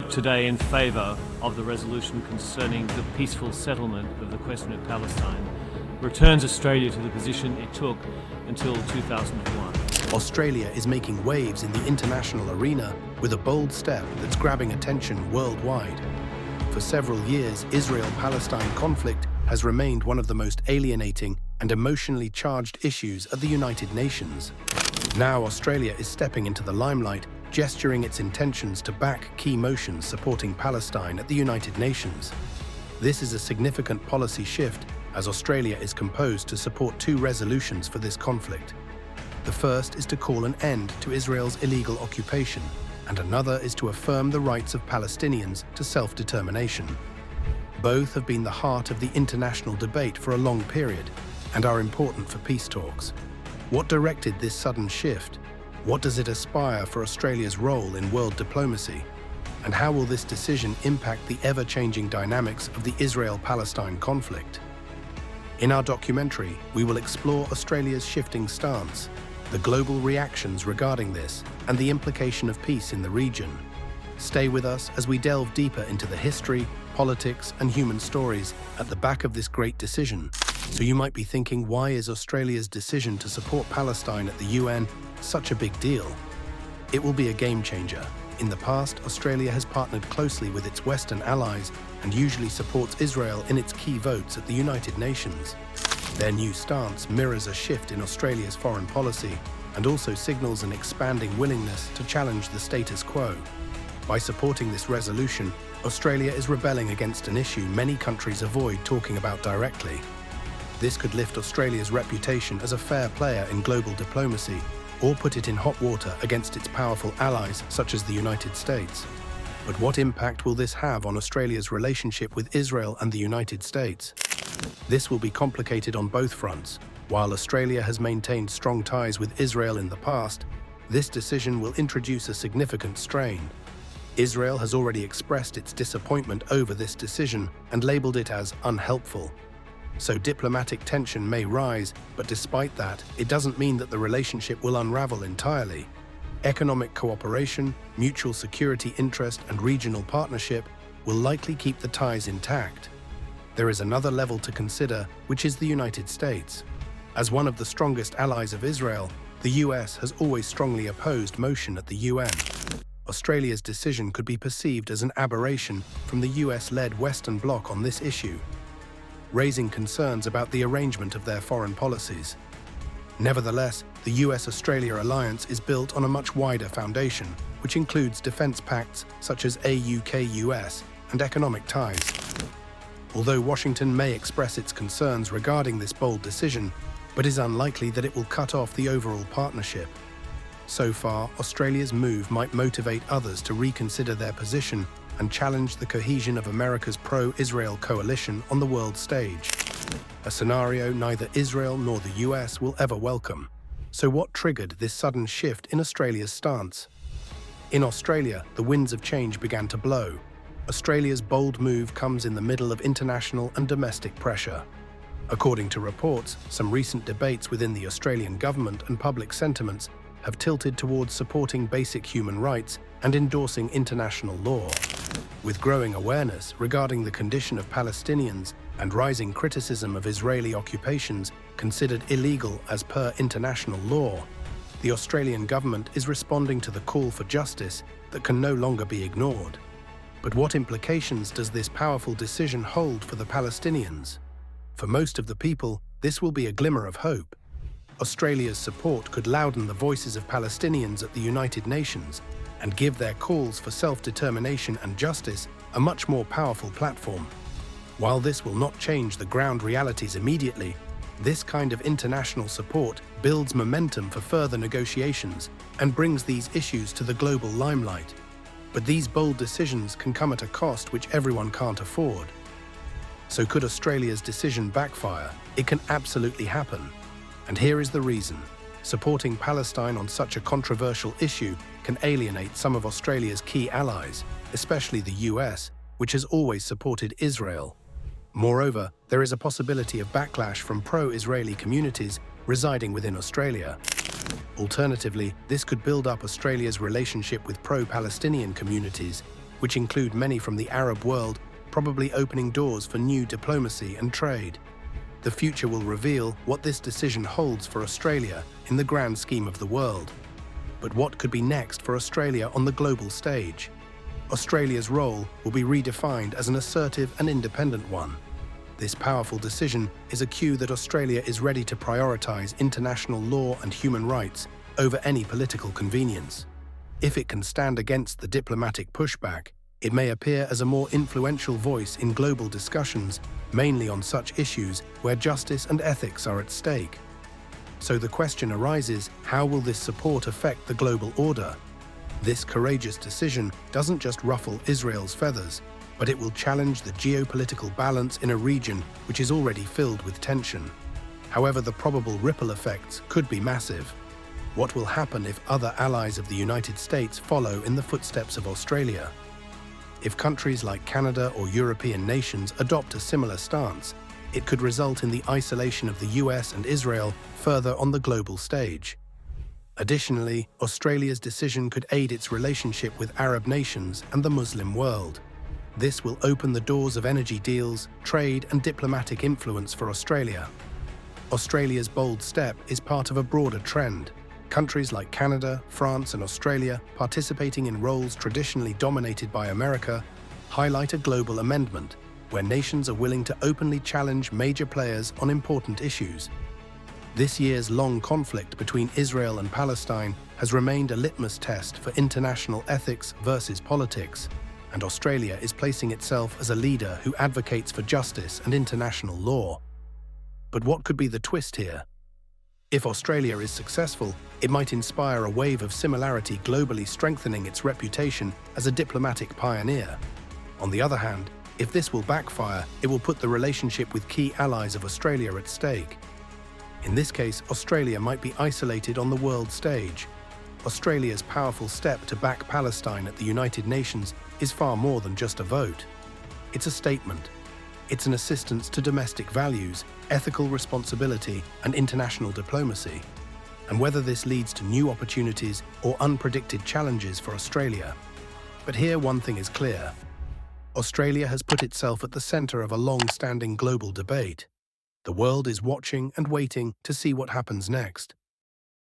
vote today in favour of the resolution concerning the peaceful settlement of the question of Palestine returns Australia to the position it took until 2001. Australia is making waves in the international arena with a bold step that's grabbing attention worldwide. For several years, Israel-Palestine conflict has remained one of the most alienating and emotionally charged issues at the United Nations. Now Australia is stepping into the limelight, gesturing its intentions to back key motions supporting Palestine at the United Nations. This is a significant policy shift, as Australia is composed to support two resolutions for this conflict. The first is to call an end to Israel's illegal occupation, and another is to affirm the rights of Palestinians to self-determination. Both have been the heart of the international debate for a long period and are important for peace talks. What directed this sudden shift? What does it aspire for Australia's role in world diplomacy? And how will this decision impact the ever-changing dynamics of the Israel-Palestine conflict? In our documentary, we will explore Australia's shifting stance, the global reactions regarding this, and the implication of peace in the region. Stay with us as we delve deeper into the history, politics, and human stories at the back of this great decision. So you might be thinking, why is Australia's decision to support Palestine at the UN such a big deal? It will be a game changer. In the past, Australia has partnered closely with its Western allies and usually supports Israel in its key votes at the United Nations. Their new stance mirrors a shift in Australia's foreign policy and also signals an expanding willingness to challenge the status quo. By supporting this resolution, Australia is rebelling against an issue many countries avoid talking about directly. This could lift Australia's reputation as a fair player in global diplomacy, or put it in hot water against its powerful allies such as the United States. But what impact will this have on Australia's relationship with Israel and the United States? This will be complicated on both fronts. While Australia has maintained strong ties with Israel in the past, this decision will introduce a significant strain. Israel has already expressed its disappointment over this decision and labeled it as unhelpful. So diplomatic tension may rise, but despite that, it doesn't mean that the relationship will unravel entirely. Economic cooperation, mutual security interest, and regional partnership will likely keep the ties intact. There is another level to consider, which is the United States. As one of the strongest allies of Israel, the US has always strongly opposed motion at the UN. Australia's decision could be perceived as an aberration from the US-led Western Bloc on this issue, raising concerns about the arrangement of their foreign policies. Nevertheless, the US-Australia alliance is built on a much wider foundation, which includes defense pacts such as AUKUS and economic ties. Although Washington may express its concerns regarding this bold decision, but is unlikely that it will cut off the overall partnership. So far, Australia's move might motivate others to reconsider their position and challenge the cohesion of America's pro-Israel coalition on the world stage. A scenario neither Israel nor the US will ever welcome. So what triggered this sudden shift in Australia's stance? In Australia, the winds of change began to blow. Australia's bold move comes in the middle of international and domestic pressure. According to reports, some recent debates within the Australian government and public sentiments have tilted towards supporting basic human rights and endorsing international law. With growing awareness regarding the condition of Palestinians and rising criticism of Israeli occupations considered illegal as per international law, the Australian government is responding to the call for justice that can no longer be ignored. But what implications does this powerful decision hold for the Palestinians? For most of the people, this will be a glimmer of hope. Australia's support could louden the voices of Palestinians at the United Nations and give their calls for self-determination and justice a much more powerful platform. While this will not change the ground realities immediately, this kind of international support builds momentum for further negotiations and brings these issues to the global limelight. But these bold decisions can come at a cost which everyone can't afford. So could Australia's decision backfire? It can absolutely happen. And here is the reason. Supporting Palestine on such a controversial issue can alienate some of Australia's key allies, especially the US, which has always supported Israel. Moreover, there is a possibility of backlash from pro-Israeli communities residing within Australia. Alternatively, this could build up Australia's relationship with pro-Palestinian communities, which include many from the Arab world, probably opening doors for new diplomacy and trade. The future will reveal what this decision holds for Australia in the grand scheme of the world. But what could be next for Australia on the global stage? Australia's role will be redefined as an assertive and independent one. This powerful decision is a cue that Australia is ready to prioritise international law and human rights over any political convenience. If it can stand against the diplomatic pushback, it may appear as a more influential voice in global discussions, mainly on such issues where justice and ethics are at stake. So the question arises, how will this support affect the global order? This courageous decision doesn't just ruffle Israel's feathers, but it will challenge the geopolitical balance in a region which is already filled with tension. However, the probable ripple effects could be massive. What will happen if other allies of the United States follow in the footsteps of Australia? If countries like Canada or European nations adopt a similar stance, it could result in the isolation of the US and Israel further on the global stage. Additionally, Australia's decision could aid its relationship with Arab nations and the Muslim world. This will open the doors of energy deals, trade and diplomatic influence for Australia. Australia's bold step is part of a broader trend. Countries like Canada, France and Australia, participating in roles traditionally dominated by America, highlight a global amendment where nations are willing to openly challenge major players on important issues. This year's long conflict between Israel and Palestine has remained a litmus test for international ethics versus politics, and Australia is placing itself as a leader who advocates for justice and international law. But what could be the twist here? If Australia is successful, it might inspire a wave of similarity globally, strengthening its reputation as a diplomatic pioneer. On the other hand, if this will backfire, it will put the relationship with key allies of Australia at stake. In this case, Australia might be isolated on the world stage. Australia's powerful step to back Palestine at the United Nations is far more than just a vote. It's a statement. It's an assistance to domestic values, ethical responsibility, and international diplomacy. And whether this leads to new opportunities or unpredicted challenges for Australia. But here one thing is clear. Australia has put itself at the centre of a long-standing global debate. The world is watching and waiting to see what happens next.